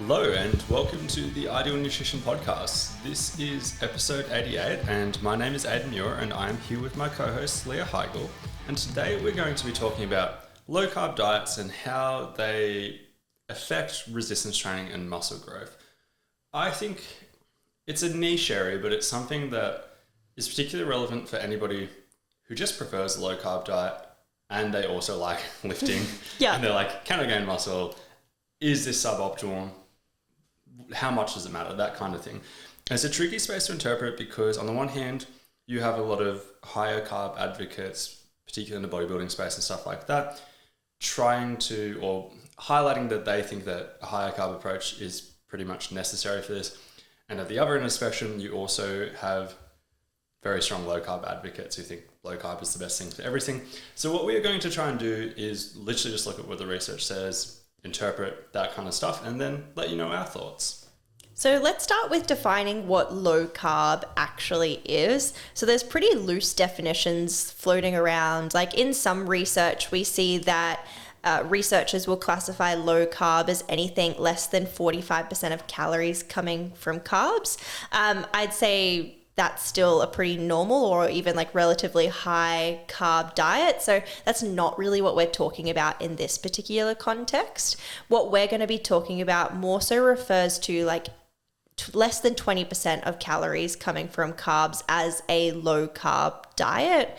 Hello and welcome to the Ideal Nutrition Podcast. This is episode 88 and my name is Aidan Muir and I'm here with my co-host Leah Higl, and today we're going to be talking about low-carb diets and how they affect resistance training and muscle growth. I think it's a niche area, but it's something that is particularly relevant for anybody who just prefers a low-carb diet and they also like lifting. Yeah. And they're like, can I gain muscle? Is this suboptimal? How much does it matter? That kind of thing. And it's a tricky space to interpret because on the one hand, you have a lot of higher carb advocates, particularly in the bodybuilding space and stuff like that, trying to, or highlighting that they think that a higher carb approach is pretty much necessary for this. And at the other end of the spectrum, you also have very strong low carb advocates who think low carb is the best thing for everything. So what we are going to try and do is literally just look at what the research says, interpret that kind of stuff, and then let you know our thoughts. So let's start with defining what low carb actually is. So there's pretty loose definitions floating around. Like in some research, we see that researchers will classify low carb as anything less than 45% of calories coming from carbs. I'd say that's still a pretty normal or even like relatively high carb diet. So that's not really what we're talking about in this particular context. What we're going to be talking about more so refers to like less than 20% of calories coming from carbs as a low carb diet.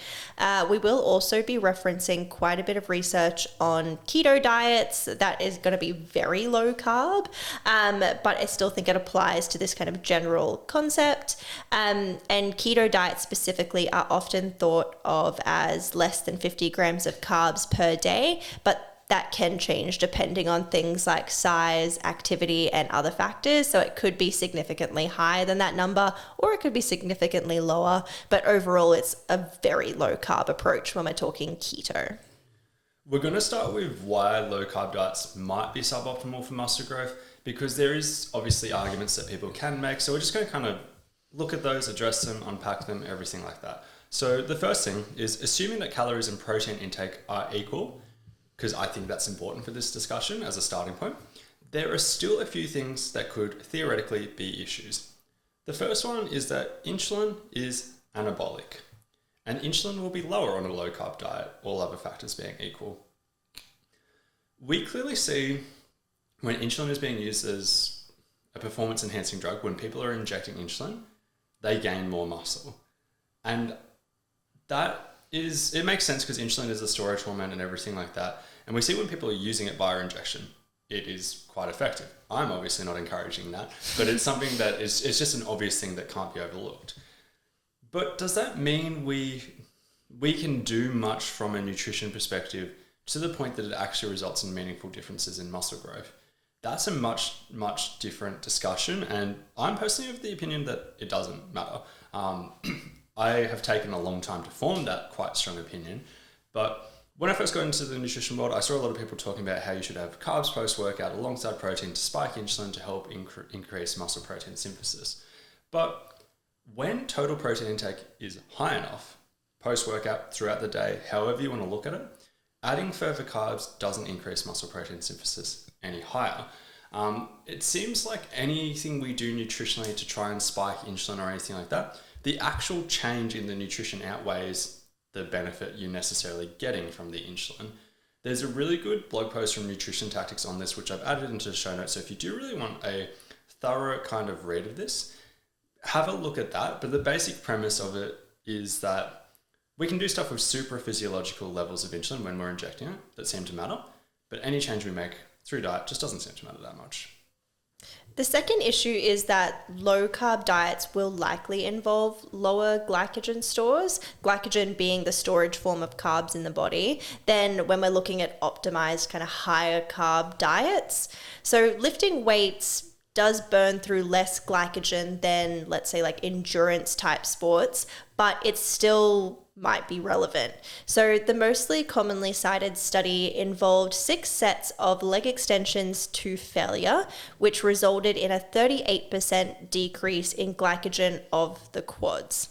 We will also be referencing quite a bit of research on keto diets that is going to be very low carb, but I still think it applies to this kind of general concept. And keto diets specifically are often thought of as less than 50 grams of carbs per day, but that can change depending on things like size, activity, and other factors. So it could be significantly higher than that number, or it could be significantly lower. But overall, it's a very low carb approach when we're talking keto. We're going to start with why low carb diets might be suboptimal for muscle growth, because there is obviously arguments that people can make. So we're just going to kind of look at those, address them, unpack them, everything like that. So the first thing is assuming that calories and protein intake are equal, because I think that's important for this discussion as a starting point, there are still a few things that could theoretically be issues. The first one is that insulin is anabolic, and insulin will be lower on a low carb diet, all other factors being equal. We clearly see when insulin is being used as a performance enhancing drug, when people are injecting insulin, they gain more muscle. And it makes sense because insulin is a storage hormone and everything like that. And we see when people are using it via injection, it is quite effective. I'm obviously not encouraging that, but it's something that it's just an obvious thing that can't be overlooked. But does that mean we can do much from a nutrition perspective to the point that it actually results in meaningful differences in muscle growth? That's a much, much different discussion. And I'm personally of the opinion that it doesn't matter. I have taken a long time to form that quite strong opinion, but when I first got into the nutrition world, I saw a lot of people talking about how you should have carbs post-workout alongside protein to spike insulin to help increase muscle protein synthesis. But when total protein intake is high enough, post-workout, throughout the day, however you want to look at it, adding further carbs doesn't increase muscle protein synthesis any higher. It seems like anything we do nutritionally to try and spike insulin or anything like that, the actual change in the nutrition outweighs the benefit you're necessarily getting from the insulin. There's a really good blog post from Nutrition Tactics on this, which I've added into the show notes. So if you do really want a thorough kind of read of this, have a look at that. But the basic premise of it is that we can do stuff with super physiological levels of insulin when we're injecting it that seem to matter. But any change we make through diet just doesn't seem to matter that much. The second issue is that low carb diets will likely involve lower glycogen stores, glycogen being the storage form of carbs in the body, than when we're looking at optimized kind of higher carb diets. So lifting weights does burn through less glycogen than, let's say, like endurance type sports, but it's still might be relevant. So the mostly commonly cited study involved 6 sets of leg extensions to failure, which resulted in a 38% decrease in glycogen of the quads.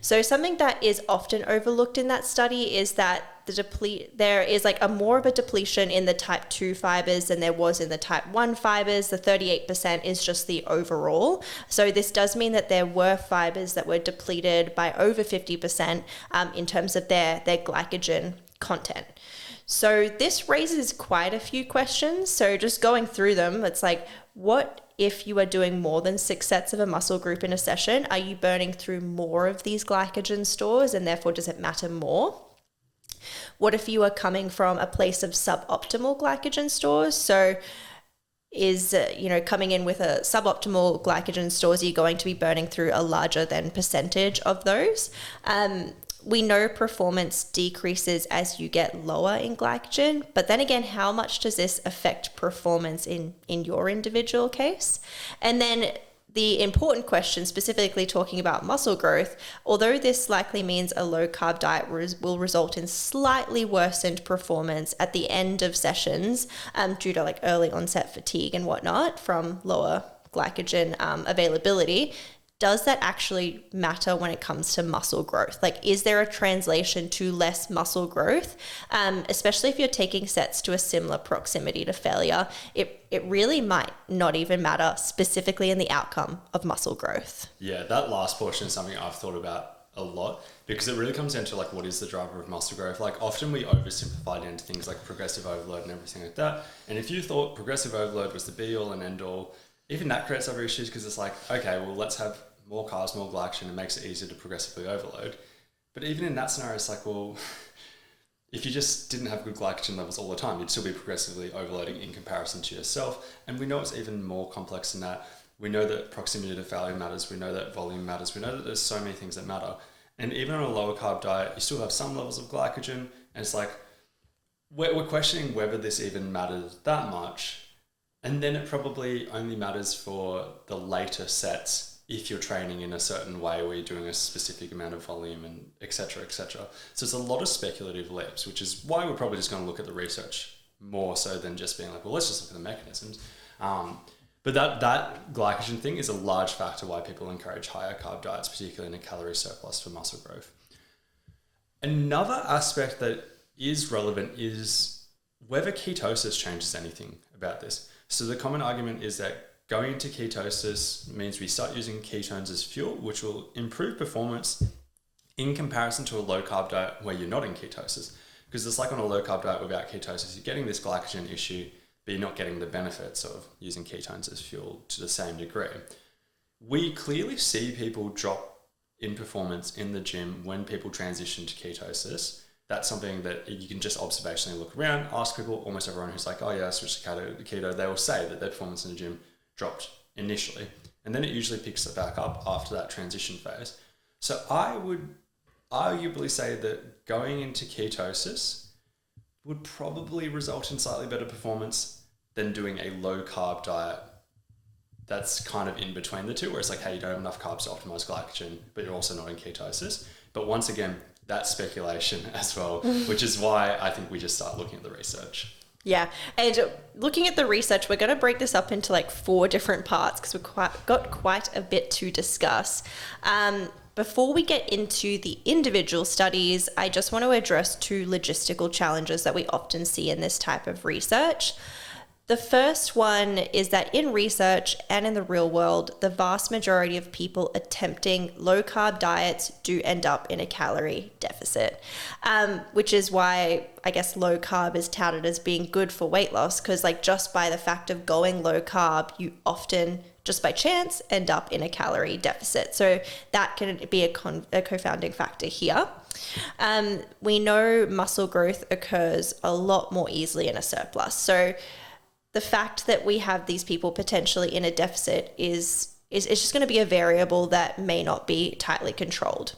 So something that is often overlooked in that study is that there is like a more of a depletion in the type 2 fibers than there was in the type 1 fibers. The 38% is just the overall. So this does mean that there were fibers that were depleted by over 50% in terms of their glycogen content. So this raises quite a few questions. So just going through them, it's like, what if you are doing more than 6 sets of a muscle group in a session? Are you burning through more of these glycogen stores, and therefore does it matter more? What if you are coming from a place of suboptimal glycogen stores? So is, coming in with a suboptimal glycogen stores, are you going to be burning through a larger than percentage of those? We know performance decreases as you get lower in glycogen, but then again, how much does this affect performance in your individual case? And then the important question, specifically talking about muscle growth, although this likely means a low-carb diet will result in slightly worsened performance at the end of sessions due to like early onset fatigue and whatnot from lower glycogen availability, does that actually matter when it comes to muscle growth? Like, is there a translation to less muscle growth? Especially if you're taking sets to a similar proximity to failure, it really might not even matter specifically in the outcome of muscle growth. Yeah, that last portion is something I've thought about a lot, because it really comes down to like, what is the driver of muscle growth? Like, often we oversimplify it into things like progressive overload and everything like that. And if you thought progressive overload was the be all and end all, even that creates other issues, because it's like, okay, well, let's have more carbs, more glycogen, it makes it easier to progressively overload. But even in that scenario, it's like, well, if you just didn't have good glycogen levels all the time, you'd still be progressively overloading in comparison to yourself. And we know it's even more complex than that. We know that proximity to failure matters. We know that volume matters. We know that there's so many things that matter. And even on a lower carb diet, you still have some levels of glycogen. And it's like, we're questioning whether this even matters that much. And then it probably only matters for the later sets if you're training in a certain way where you're doing a specific amount of volume and et cetera, et cetera. So it's a lot of speculative leaps, which is why we're probably just going to look at the research more so than just being like, well, let's just look at the mechanisms. But that glycogen thing is a large factor why people encourage higher carb diets, particularly in a calorie surplus for muscle growth. Another aspect that is relevant is whether ketosis changes anything about this. So the common argument is that going into ketosis means we start using ketones as fuel, which will improve performance in comparison to a low-carb diet where you're not in ketosis. Because it's like on a low-carb diet without ketosis, you're getting this glycogen issue, but you're not getting the benefits of using ketones as fuel to the same degree. We clearly see people drop in performance in the gym when people transition to ketosis. That's something that you can just observationally look around, ask people. Almost everyone who's like, oh yeah, I switched to keto, they will say that their performance in the gym dropped initially, and then it usually picks it back up after that transition phase. So I would arguably say that going into ketosis would probably result in slightly better performance than doing a low carb diet that's kind of in between the two, where it's like, hey, you don't have enough carbs to optimize glycogen, but you're also not in ketosis. But once again, that's speculation as well, which is why I think we just start looking at the research. Yeah. And looking at the research, we're going to break this up into like 4 different parts because we've got quite a bit to discuss. Before we get into the individual studies, I just want to address 2 logistical challenges that we often see in this type of research. The first one is that in research and in the real world, the vast majority of people attempting low-carb diets do end up in a calorie deficit, which is why I guess low-carb is touted as being good for weight loss, because like just by the fact of going low-carb, you often, just by chance, end up in a calorie deficit. So that can be a confounding factor here. We know muscle growth occurs a lot more easily in a surplus. So the fact that we have these people potentially in a deficit is just going to be a variable that may not be tightly controlled.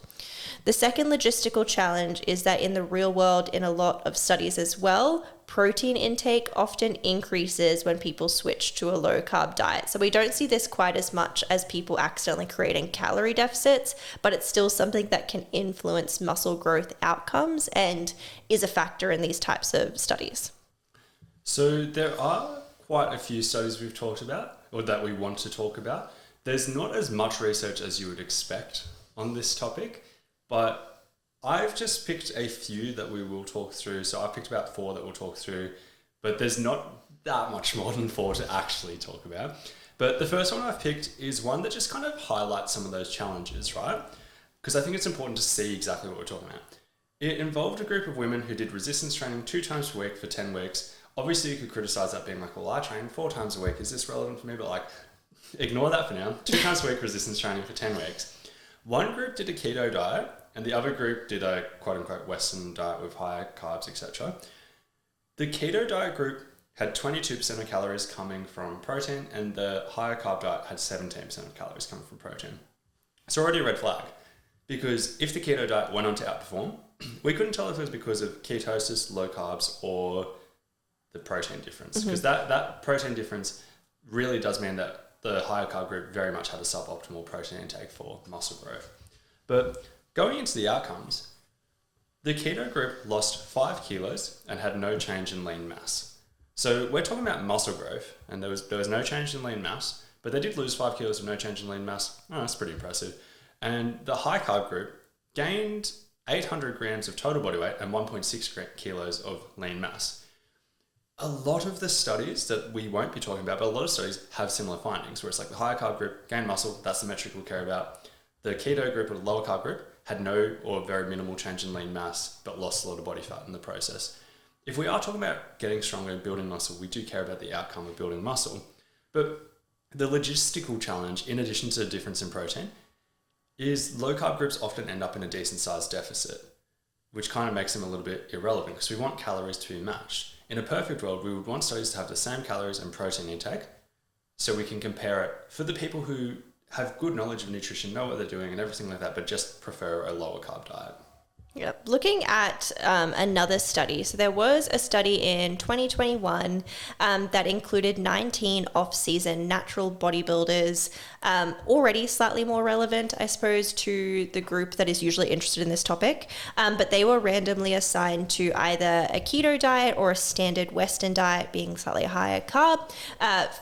The second logistical challenge is that in the real world, in a lot of studies as well, protein intake often increases when people switch to a low-carb diet. So we don't see this quite as much as people accidentally creating calorie deficits, but it's still something that can influence muscle growth outcomes and is a factor in these types of studies. So there are quite a few studies we've talked about, or that we want to talk about. There's not as much research as you would expect on this topic. But I've just picked a few that we will talk through. So I picked about 4 that we'll talk through, but there's not that much more than 4 to actually talk about. But the first one I've picked is one that just kind of highlights some of those challenges, right? Because I think it's important to see exactly what we're talking about. It involved a group of women who did resistance training 2 times per week for 10 weeks. Obviously, you could criticize that being like, well, I train 4 times a week. Is this relevant for me? But like, ignore that for now. 2 times a week resistance training for 10 weeks. One group did a keto diet and the other group did a quote unquote Western diet with higher carbs, etc. The keto diet group had 22% of calories coming from protein and the higher carb diet had 17% of calories coming from protein. It's already a red flag because if the keto diet went on to outperform, we couldn't tell if it was because of ketosis, low carbs, or the protein difference. Because that protein difference really does mean that the higher carb group very much had a suboptimal protein intake for muscle growth. But going into the outcomes, the keto group lost 5 kilos and had no change in lean mass. So we're talking about muscle growth, and there was no change in lean mass, but they did lose 5 kilos with no change in lean mass. Oh, that's pretty impressive. And the high carb group gained 800 grams of total body weight and 1.6 kilos of lean mass. A lot of the studies that we won't be talking about, but a lot of studies have similar findings where it's like the higher carb group gained muscle, that's the metric we'll care about. The keto group or the lower carb group had no or very minimal change in lean mass, but lost a lot of body fat in the process. If we are talking about getting stronger and building muscle, we do care about the outcome of building muscle. But the logistical challenge, in addition to the difference in protein, is low carb groups often end up in a decent sized deficit, which kind of makes them a little bit irrelevant because we want calories to be matched. In a perfect world, we would want studies to have the same calories and protein intake so we can compare it for the people who have good knowledge of nutrition, know what they're doing and everything like that, but just prefer a lower carb diet. Yep. Looking at another study, so there was a study in 2021 that included 19 off-season natural bodybuilders, already slightly more relevant, I suppose, to the group that is usually interested in this topic, but they were randomly assigned to either a keto diet or a standard Western diet, being slightly higher carb,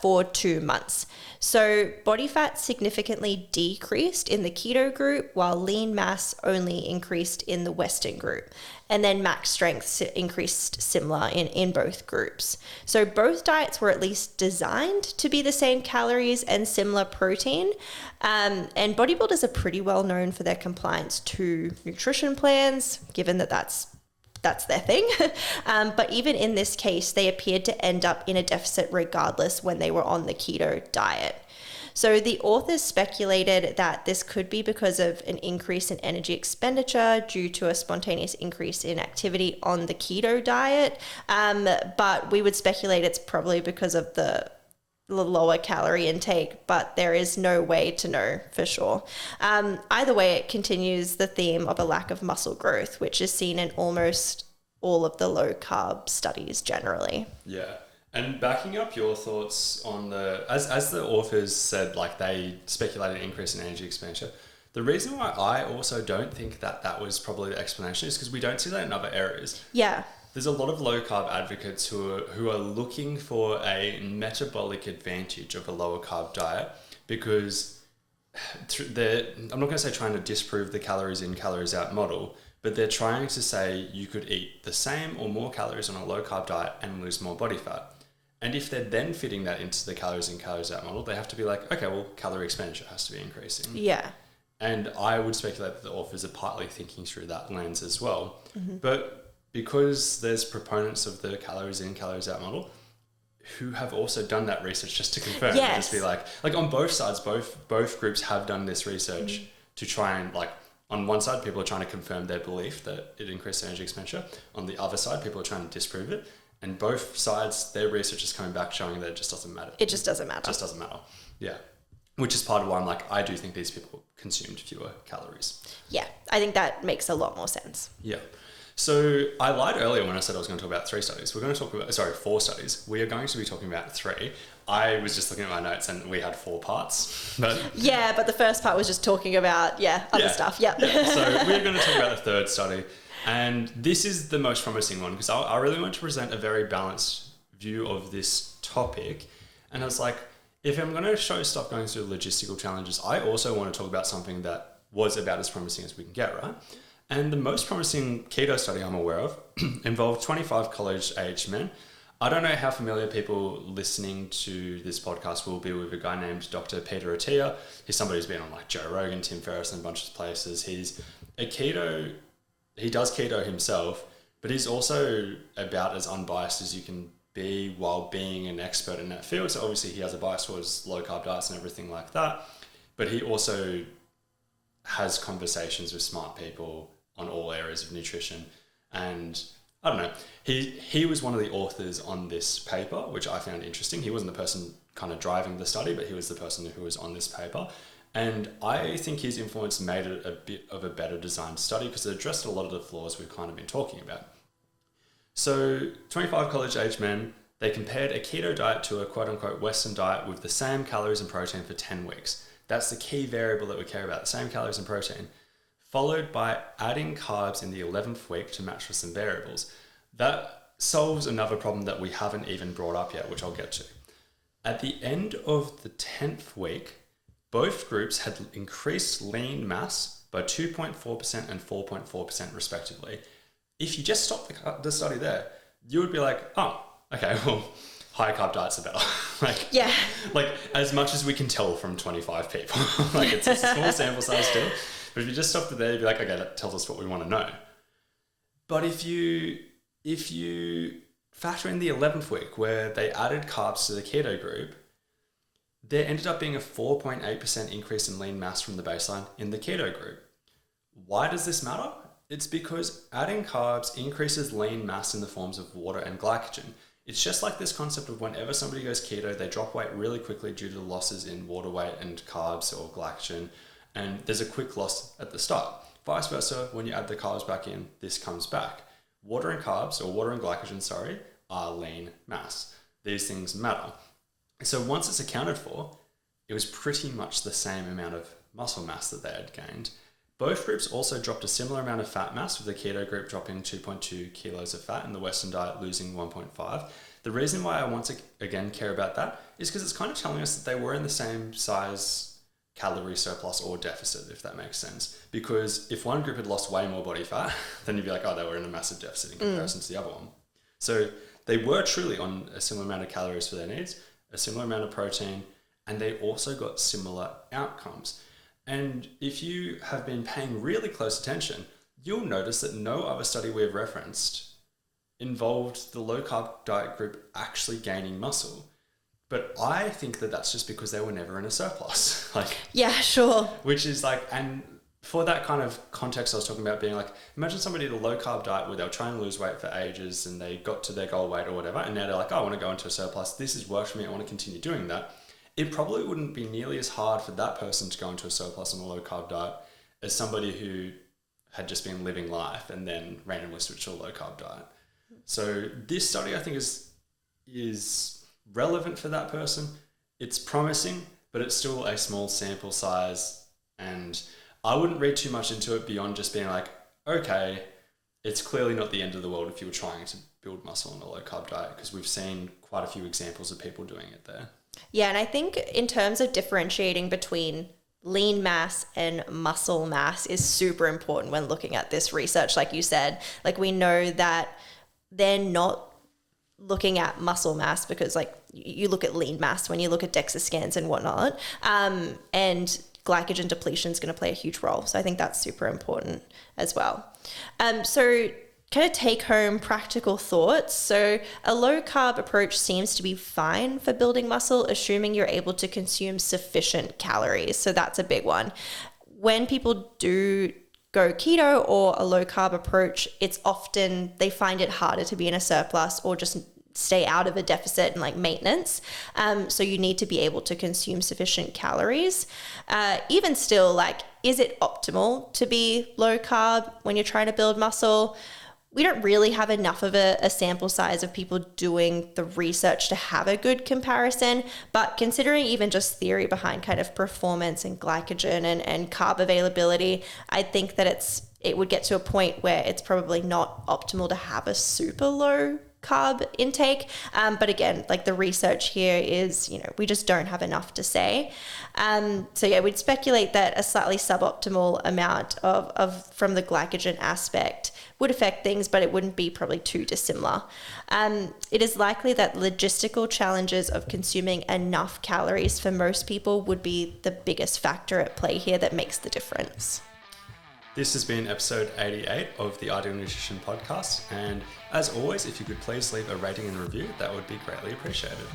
for 2 months. So body fat significantly decreased in the keto group while lean mass only increased in the Western group. And then max strength increased similar in both groups. So both diets were at least designed to be the same calories and similar protein. And bodybuilders are pretty well known for their compliance to nutrition plans, given that that's their thing. But even in this case, they appeared to end up in a deficit regardless when they were on the keto diet. So the authors speculated that this could be because of an increase in energy expenditure due to a spontaneous increase in activity on the keto diet. But we would speculate it's probably because of the lower calorie intake, but there is no way to know for sure. Either way, it continues the theme of a lack of muscle growth, which is seen in almost all of the low carb studies generally. Yeah. And backing up your thoughts on as the authors said, like they speculated an increase in energy expenditure. The reason why I also don't think that was probably the explanation is because we don't see that in other areas. Yeah. There's a lot of low carb advocates who are looking for a metabolic advantage of a lower carb diet because I'm not going to say trying to disprove the calories in, calories out model, but they're trying to say you could eat the same or more calories on a low carb diet and lose more body fat. And if they're then fitting that into the calories in, calories out model, they have to be like, okay, well, calorie expenditure has to be increasing. Yeah. And I would speculate that the authors are partly thinking through that lens as well. Mm-hmm. But because there's proponents of the calories in, calories out model who have also done that research just to confirm. Yes. Just be like on both sides, both groups have done this research to try and on one side, people are trying to confirm their belief that it increased energy expenditure. On the other side, people are trying to disprove it. And both sides, their research is coming back showing that it just doesn't matter. It just doesn't matter. Just doesn't matter. Yeah. Which is part of why I'm like, I do think these people consumed fewer calories. Yeah, I think that makes a lot more sense. Yeah. So I lied earlier when I said I was going to talk about 3 studies. We're going to talk about, 4 studies. We are going to be talking about 3. I was just looking at my notes and we had 4 parts. But yeah, but the first part was just talking about, other stuff. Yep. Yeah. So we're going to talk about the 3rd study. And this is the most promising one because I really want to present a very balanced view of this topic. And I was like, if I'm going to show stuff going through logistical challenges, I also want to talk about something that was about as promising as we can get, right? And the most promising keto study I'm aware of involved 25 college-aged men. I don't know how familiar people listening to this podcast will be with a guy named Dr. Peter Attia. He's somebody who's been on like Joe Rogan, Tim Ferriss, and a bunch of places. He does keto himself, but he's also about as unbiased as you can be while being an expert in that field. So obviously he has a bias towards low-carb diets and everything like that, but he also has conversations with smart people on all areas of nutrition. And I don't know, he was one of the authors on this paper, which I found interesting. He wasn't the person kind of driving the study, but he was the person who was on this paper. And I think his influence made it a bit of a better designed study because it addressed a lot of the flaws we've kind of been talking about. So 25 college-aged men, they compared a keto diet to a quote-unquote Western diet with the same calories and protein for 10 weeks. That's the key variable that we care about, the same calories and protein, followed by adding carbs in the 11th week to match with some variables. That solves another problem that we haven't even brought up yet, which I'll get to. At the end of the 10th week, both groups had increased lean mass by 2.4% and 4.4% respectively. If you just stop the study there, you would be like, oh, okay, well, high carb diets are better. Like as much as we can tell from 25 people, like it's a small sample size still. But if you just stopped it there, you'd be like, okay, that tells us what we want to know. But if you factor in the 11th week where they added carbs to the keto group, there ended up being a 4.8% increase in lean mass from the baseline in the keto group. Why does this matter? It's because adding carbs increases lean mass in the forms of water and glycogen. It's just like this concept of whenever somebody goes keto, they drop weight really quickly due to losses in water weight and carbs or glycogen, and there's a quick loss at the start. Vice versa, when you add the carbs back in, this comes back. Water and glycogen, are lean mass. These things matter. So once it's accounted for, it was pretty much the same amount of muscle mass that they had gained. Both groups also dropped a similar amount of fat mass, with the keto group dropping 2.2 kilos of fat and the Western diet losing 1.5. The reason why I want to, again, care about that is because it's kind of telling us that they were in the same size calorie surplus or deficit, if that makes sense. Because if one group had lost way more body fat, then you'd be like, oh, they were in a massive deficit in comparison to the other one. So they were truly on a similar amount of calories for their needs, a similar amount of protein, and they also got similar outcomes. And if you have been paying really close attention, you'll notice that no other study we have referenced involved the low-carb diet group actually gaining muscle. But I think that that's just because they were never in a surplus. Yeah, sure. Which is like, and for that kind of context I was talking about, being like, imagine somebody did a low-carb diet where they were trying to lose weight for ages and they got to their goal weight or whatever, and now they're like, oh, I want to go into a surplus. This has worked for me. I want to continue doing that. It probably wouldn't be nearly as hard for that person to go into a surplus on a low-carb diet as somebody who had just been living life and then randomly switched to a low-carb diet. So this study, I think, is relevant for that person. It's promising, but it's still a small sample size, and I wouldn't read too much into it beyond just being like, okay, it's clearly not the end of the world if you were trying to build muscle on a low-carb diet, because we've seen quite a few examples of people doing it there. Yeah, and I think in terms of differentiating between lean mass and muscle mass is super important when looking at this research. Like you said, like we know that they're not looking at muscle mass because like you look at lean mass when you look at DEXA scans and whatnot, and glycogen depletion is going to play a huge role. So I think that's super important as well. So kind of take home practical thoughts. So a low carb approach seems to be fine for building muscle, assuming you're able to consume sufficient calories. So that's a big one. When people do go keto or a low carb approach, it's often they find it harder to be in a surplus or just stay out of a deficit and like maintenance. So you need to be able to consume sufficient calories. Even still, like, is it optimal to be low carb when you're trying to build muscle? We don't really have enough of a sample size of people doing the research to have a good comparison, but considering even just theory behind kind of performance and glycogen and carb availability, I think that it would get to a point where it's probably not optimal to have a super low carb intake. But again, like the research here is, we just don't have enough to say. So yeah, we'd speculate that a slightly suboptimal amount of from the glycogen aspect would affect things, but it wouldn't be probably too dissimilar. It is likely that logistical challenges of consuming enough calories for most people would be the biggest factor at play here that makes the difference. This has been episode 88 of the Ideal Nutrition Podcast. And as always, if you could please leave a rating and review, that would be greatly appreciated.